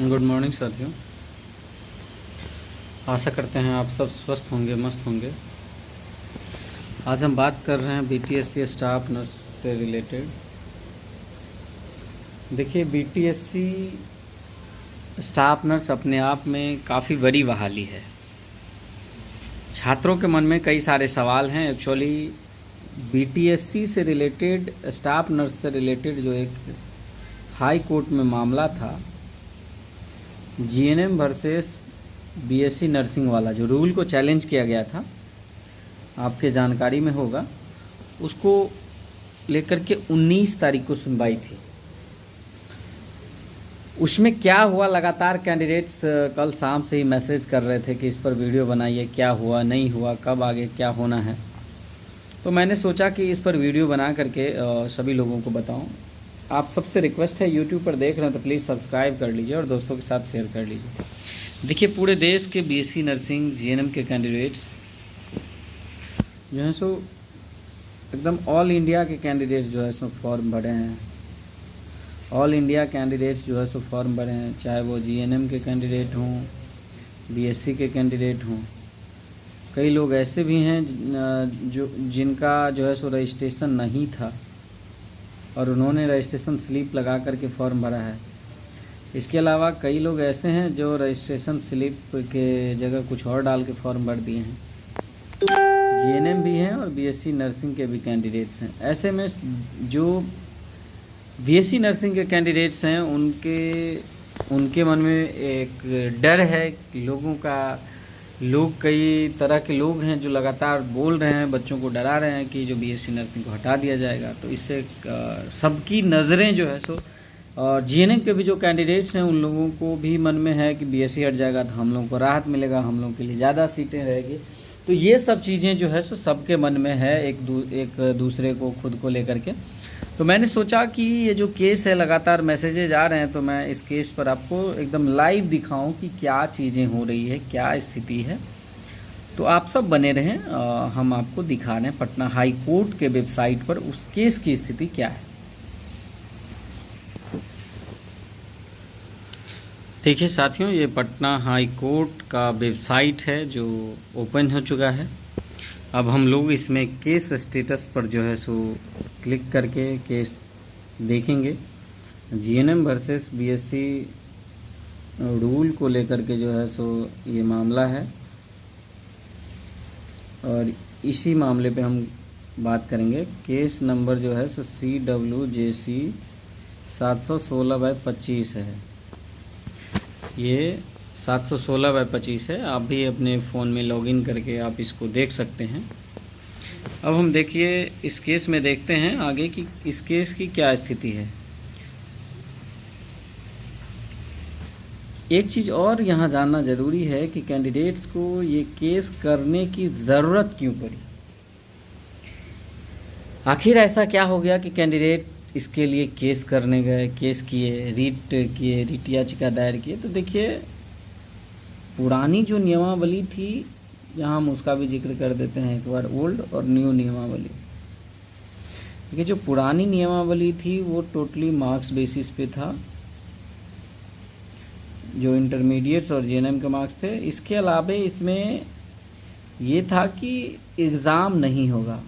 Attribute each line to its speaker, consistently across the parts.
Speaker 1: Good morning साथियों। आशा करते हैं आप सब स्वस्थ होंगे, मस्त होंगे। आज हम बात कर रहे हैं बीटीएससी स्टाफ नर्स से रिलेटेड। देखिए, बीटीएससी स्टाफ नर्स अपने आप में काफ़ी बड़ी बहाली है। छात्रों के मन में कई सारे सवाल हैं। एक्चुअली बीटीएससी से रिलेटेड, स्टाफ नर्स से रिलेटेड जो एक हाई कोर्ट में मामला था, जीएनएम वर्सेस बीएससी नर्सिंग वाला जो रूल को चैलेंज किया गया था, आपके जानकारी में होगा, उसको लेकर के 19 तारीख को सुनवाई थी। उसमें क्या हुआ, लगातार कैंडिडेट्स कल शाम से ही मैसेज कर रहे थे कि इस पर वीडियो बनाइए, क्या हुआ, नहीं हुआ, कब आगे क्या होना है। तो मैंने सोचा कि इस पर वीडियो बना करके सभी लोगों को बताऊं। आप सबसे रिक्वेस्ट है, यूट्यूब पर देख रहे हैं तो प्लीज़ सब्सक्राइब कर लीजिए और दोस्तों के साथ शेयर कर लीजिए। देखिए, पूरे देश के बीएससी नर्सिंग जीएनएम के कैंडिडेट्स जो हैं सो एकदम ऑल इंडिया के कैंडिडेट्स जो है सो फॉर्म भरे हैं। ऑल इंडिया कैंडिडेट्स जो है सो फॉर्म भरे हैं, चाहे वो जीएनएम के कैंडिडेट हों, बीएससी के कैंडिडेट हों। कई लोग ऐसे भी हैं जिनका जो है सो रजिस्ट्रेशन नहीं था और उन्होंने रजिस्ट्रेशन स्लिप लगा करके फॉर्म भरा है। इसके अलावा कई लोग ऐसे हैं जो रजिस्ट्रेशन स्लिप के जगह कुछ और डाल के फॉर्म भर दिए हैं। जीएनएम भी हैं और बीएससी नर्सिंग के भी कैंडिडेट्स हैं। ऐसे में जो बीएससी नर्सिंग के कैंडिडेट्स हैं उनके मन में एक डर है कि लोग कई तरह के लोग हैं जो लगातार बोल रहे हैं, बच्चों को डरा रहे हैं कि जो बीएससी नर्सिंग को हटा दिया जाएगा। तो इससे सबकी नज़रें जो है सो, और जीएनएम के भी जो कैंडिडेट्स हैं उन लोगों को भी मन में है कि बीएससी हट जाएगा तो हम लोगों को राहत मिलेगा, हम लोगों के लिए ज़्यादा सीटें रहेगी। तो ये सब चीज़ें जो है सो सबके मन में है, एक दूसरे को, खुद को लेकर के। तो मैंने सोचा कि ये जो केस है, लगातार मैसेजेज आ रहे हैं, तो मैं इस केस पर आपको एकदम लाइव दिखाऊं कि क्या चीज़ें हो रही है, क्या स्थिति है। तो आप सब बने रहें, हम आपको दिखा रहे हैं पटना हाई कोर्ट के वेबसाइट पर उस केस की स्थिति क्या है। देखिए साथियों, ये पटना हाई कोर्ट का वेबसाइट है जो ओपन हो चुका है। अब हम लोग इसमें केस स्टेटस पर जो है सो क्लिक करके केस देखेंगे। जीएनएम वर्सेस बीएससी रूल को लेकर के जो है सो ये मामला है और इसी मामले पे हम बात करेंगे। केस नंबर जो है सो CWJC 716/25 है। ये 716/25 है। आप भी अपने फ़ोन में लॉगिन करके आप इसको देख सकते हैं। अब हम देखिए इस केस में देखते हैं आगे कि इस केस की क्या स्थिति है। एक चीज़ और यहाँ जानना ज़रूरी है कि कैंडिडेट्स को ये केस करने की ज़रूरत क्यों पड़ी। आखिर ऐसा क्या हो गया कि कैंडिडेट इसके लिए केस करने गए, केस किए, रीट याचिका दायर किए। तो देखिए, पुरानी जो नियमावली थी, यहाँ हम उसका भी जिक्र कर देते हैं एक बार, ओल्ड और न्यू नियमावली। देखिए, जो पुरानी नियमावली थी वो टोटली मार्क्स बेसिस पे था, जो इंटरमीडिएट्स और जीएनएम के मार्क्स थे। इसके अलावा इसमें ये था कि एग्ज़ाम नहीं होगा,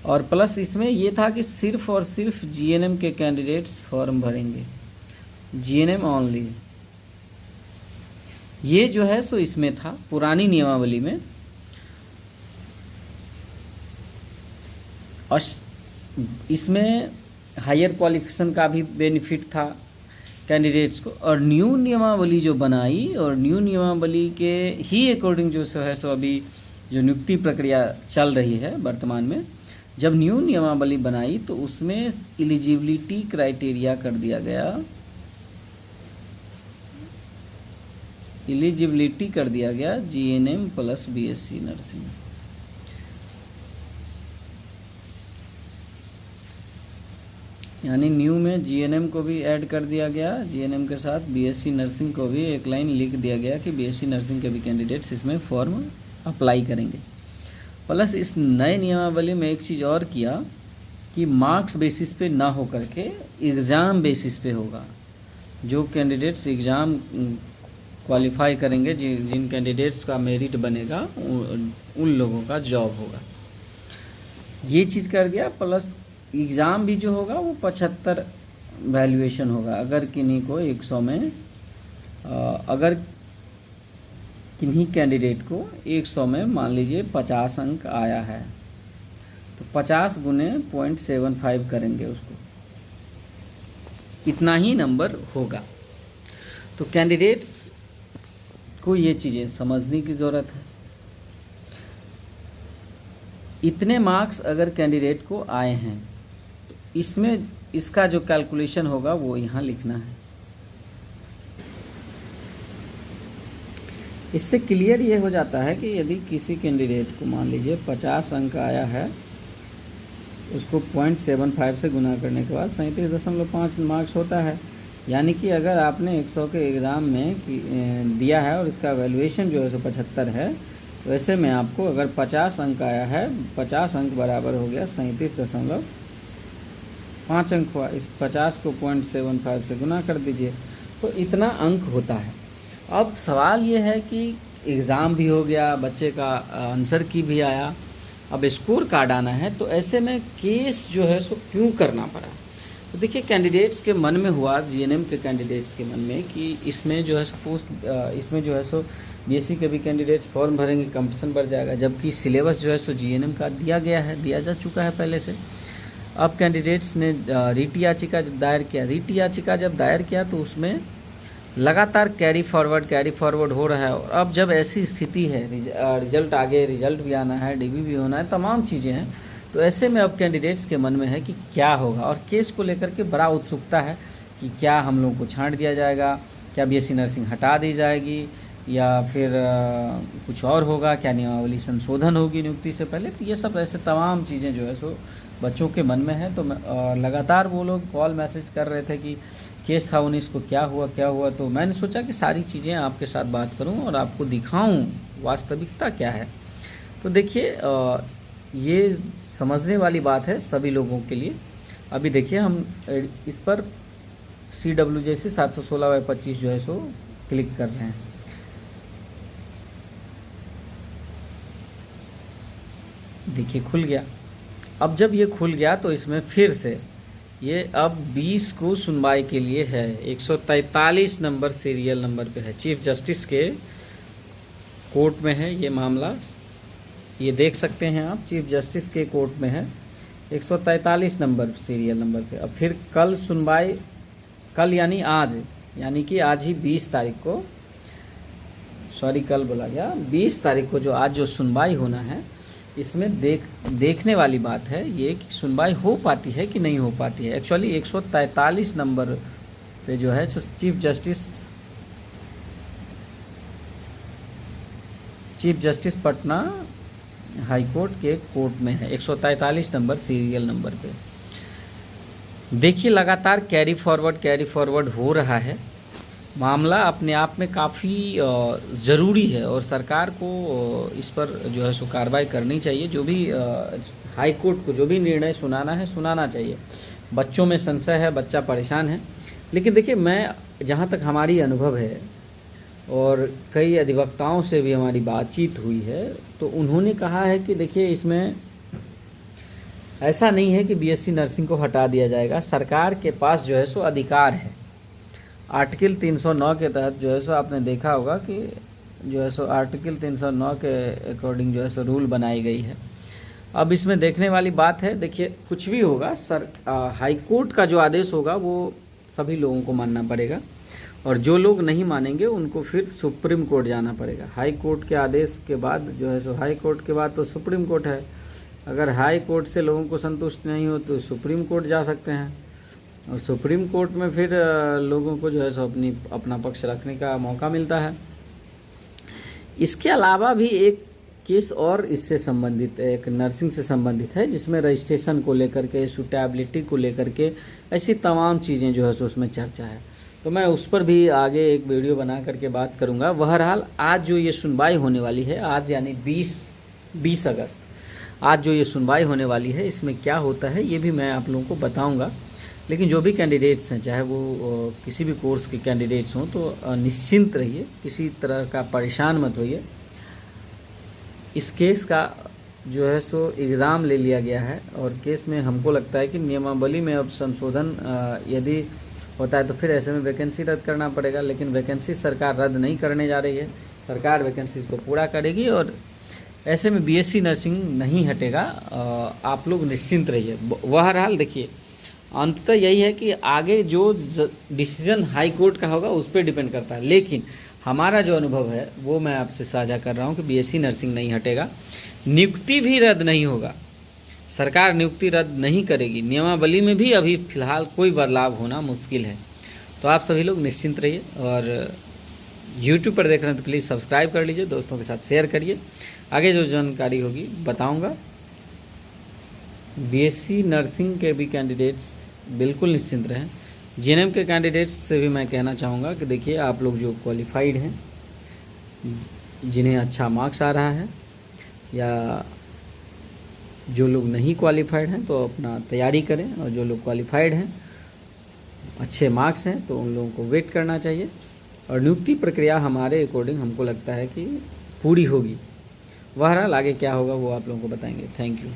Speaker 1: और प्लस इसमें ये था कि सिर्फ और सिर्फ जीएनएम के कैंडिडेट्स फॉर्म भरेंगे, जीएनएम ऑनली। ये जो है सो इसमें था पुरानी नियमावली में। और इसमें हायर क्वालिफिकेशन का भी बेनिफिट था कैंडिडेट्स को। और न्यू नियमावली जो बनाई, और न्यू नियमावली के ही अकॉर्डिंग जो है सो अभी जो नियुक्ति प्रक्रिया चल रही है वर्तमान में, जब न्यू नियमावली बनाई तो उसमें एलिजिबिलिटी क्राइटेरिया कर दिया गया, एलिजिबिलिटी कर दिया गया जीएनएम प्लस बीएससी नर्सिंग। यानी न्यू में जीएनएम को भी ऐड कर दिया गया, जीएनएम के साथ बीएससी नर्सिंग को भी एक लाइन लिख दिया गया कि बीएससी नर्सिंग के भी कैंडिडेट्स इसमें फॉर्म अप्लाई करेंगे। प्लस इस नए नियमावली में एक चीज़ और किया कि मार्क्स बेसिस पे ना हो करके एग्ज़ाम बेसिस पे होगा। जो कैंडिडेट्स एग्ज़ाम क्वालिफाई करेंगे, जिन कैंडिडेट्स का मेरिट बनेगा उन लोगों का जॉब होगा। ये चीज़ कर दिया। प्लस एग्ज़ाम भी जो होगा वो 75 वैल्यूएशन होगा। अगर किन्हीं को 100 में अगर किन्हीं कैंडिडेट को 100 में मान लीजिए 50 अंक आया है तो 50 गुने 0.75 करेंगे उसको, इतना ही नंबर होगा। तो कैंडिडेट्स को ये चीज़ें समझने की ज़रूरत है। इतने मार्क्स अगर कैंडिडेट को आए हैं तो इसमें इसका जो कैलकुलेशन होगा वो यहाँ लिखना है। इससे क्लियर ये हो जाता है कि यदि किसी कैंडिडेट को मान लीजिए 50 अंक आया है, उसको 0.75 से गुना करने के बाद 37.5 मार्क्स होता है। यानी कि अगर आपने 100 के एग्ज़ाम में दिया है और इसका वैल्यूएशन जो है 75 है, तो ऐसे में आपको अगर 50 अंक आया है, 50 अंक बराबर हो गया 37.5 अंक हुआ। इस 50 को 0.75 से गुना कर दीजिए तो इतना अंक होता है। अब सवाल ये है कि एग्ज़ाम भी हो गया, बच्चे का आंसर की भी आया, अब स्कोर कार्ड आना है, तो ऐसे में केस जो है सो क्यों करना पड़ा। तो देखिए कैंडिडेट्स के मन में हुआ, जीएनएम के कैंडिडेट्स के मन में कि इसमें जो है इसमें जो है सो बीएससी के भी कैंडिडेट्स फॉर्म भरेंगे, कंपटीशन बढ़ जाएगा, जबकि सिलेबस जो है सो जीएनएम का दिया जा चुका है पहले से। अब कैंडिडेट्स ने रीट याचिका दायर किया। रीट याचिका जब दायर किया तो उसमें लगातार कैरी फॉरवर्ड हो रहा है। और अब जब ऐसी स्थिति है, रिजल्ट आगे, रिजल्ट भी आना है, डीबी भी होना है, तमाम चीज़ें हैं, तो ऐसे में अब कैंडिडेट्स के मन में है कि क्या होगा। और केस को लेकर के बड़ा उत्सुकता है कि क्या हम लोग को छांट दिया जाएगा, क्या बीएससी नर्सिंग हटा दी जाएगी, या फिर कुछ और होगा, क्या नियमावली संशोधन होगी नियुक्ति से पहले। तो ये सब ऐसे तमाम चीज़ें जो है सो बच्चों के मन में है। तो लगातार वो लोग कॉल मैसेज कर रहे थे कि केस था 19 को क्या हुआ। तो मैंने सोचा कि सारी चीज़ें आपके साथ बात करूं और आपको दिखाऊं वास्तविकता क्या है। तो देखिए ये समझने वाली बात है सभी लोगों के लिए। अभी देखिए हम इस पर CWJC 716/25 जो है सो क्लिक कर रहे हैं। देखिए खुल गया। अब जब ये खुल गया तो इसमें फिर से ये अब 20 को सुनवाई के लिए है। 143 नंबर सीरियल नंबर पे है, चीफ जस्टिस के कोर्ट में है ये मामला। ये देख सकते हैं आप, चीफ जस्टिस के कोर्ट में है, 143 नंबर सीरियल नंबर पे। अब फिर कल सुनवाई, कल यानी आज, यानी कि आज ही 20 तारीख को, सॉरी कल बोला गया, 20 तारीख को जो आज जो सुनवाई होना है, इसमें देखने वाली बात है ये कि सुनवाई हो पाती है कि नहीं हो पाती है। एक्चुअली 143 नंबर पे जो है chief justice Patna high court के कोर्ट में है, 143 नंबर सीरियल नंबर पे। देखिए लगातार कैरी फॉरवर्ड हो रहा है। मामला अपने आप में काफ़ी ज़रूरी है और सरकार को इस पर जो है सो कार्रवाई करनी चाहिए। जो भी हाई कोर्ट को जो भी निर्णय सुनाना चाहिए। बच्चों में संशय है, बच्चा परेशान है। लेकिन देखिए मैं, जहाँ तक हमारी अनुभव है और कई अधिवक्ताओं से भी हमारी बातचीत हुई है, तो उन्होंने कहा है कि देखिए इसमें ऐसा नहीं है कि बीएससी नर्सिंग को हटा दिया जाएगा। सरकार के पास जो है सो अधिकार है। आर्टिकल 309 के तहत जो है सो आपने देखा होगा कि जो है सो आर्टिकल 309 के अकॉर्डिंग जो है सो रूल बनाई गई है। अब इसमें देखने वाली बात है, देखिए कुछ भी होगा, हाई कोर्ट का जो आदेश होगा वो सभी लोगों को मानना पड़ेगा, और जो लोग नहीं मानेंगे उनको फिर सुप्रीम कोर्ट जाना पड़ेगा। हाई कोर्ट के आदेश के बाद जो है सो, हाई कोर्ट के बाद तो सुप्रीम कोर्ट है। अगर हाई कोर्ट से लोगों को संतुष्ट नहीं हो तो सुप्रीम कोर्ट जा सकते हैं, और सुप्रीम कोर्ट में फिर लोगों को जो है सो अपना पक्ष रखने का मौका मिलता है। इसके अलावा भी एक केस और इससे संबंधित, एक नर्सिंग से संबंधित है, जिसमें रजिस्ट्रेशन को लेकर के, सूटेबिलिटी को लेकर के, ऐसी तमाम चीज़ें जो है सो उसमें चर्चा है। तो मैं उस पर भी आगे एक वीडियो बना करके बात करूंगा। बहरहाल आज जो ये सुनवाई होने वाली है, आज यानी 20 अगस्त, आज जो ये सुनवाई होने वाली है, इसमें क्या होता है ये भी मैं आप लोगों को बताऊंगा। लेकिन जो भी कैंडिडेट्स हैं, चाहे वो किसी भी कोर्स के कैंडिडेट्स हों, तो निश्चिंत रहिए, किसी तरह का परेशान मत होइए। इस केस का जो है सो एग्ज़ाम ले लिया गया है और केस में हमको लगता है कि नियमावली में अब संशोधन यदि होता है तो फिर ऐसे में वैकेंसी रद्द करना पड़ेगा, लेकिन वैकेंसी सरकार रद्द नहीं करने जा रही है, सरकार वैकेंसीज को पूरा करेगी और ऐसे में बीएससी नर्सिंग नहीं हटेगा। आप लोग निश्चिंत रहिए। बहरहाल देखिए, अंततः यही है कि आगे जो डिसीजन हाई कोर्ट का होगा उस पर डिपेंड करता है, लेकिन हमारा जो अनुभव है वो मैं आपसे साझा कर रहा हूँ कि बीएससी नर्सिंग नहीं हटेगा, नियुक्ति भी रद्द नहीं होगा, सरकार नियुक्ति रद्द नहीं करेगी, नियमावली में भी अभी फ़िलहाल कोई बदलाव होना मुश्किल है। तो आप सभी लोग निश्चिंत रहिए और यूट्यूब पर देख रहे हैं तो प्लीज़ सब्सक्राइब कर लीजिए, दोस्तों के साथ शेयर करिए, आगे जो जानकारी होगी बताऊँगा। बीएससी नर्सिंग के भी कैंडिडेट्स बिल्कुल निश्चिंत रहें। जीएनएम के कैंडिडेट्स से भी मैं कहना चाहूँगा कि देखिए, आप लोग जो क्वालिफाइड हैं, जिन्हें अच्छा मार्क्स आ रहा है, या जो लोग नहीं क्वालिफाइड हैं तो अपना तैयारी करें, और जो लोग क्वालिफाइड हैं, अच्छे मार्क्स हैं, तो उन लोगों को वेट करना चाहिए। और नियुक्ति प्रक्रिया हमारे अकॉर्डिंग हमको लगता है कि पूरी होगी। बहरहाल आगे क्या होगा वो आप लोगों को बताएंगे। Thank you.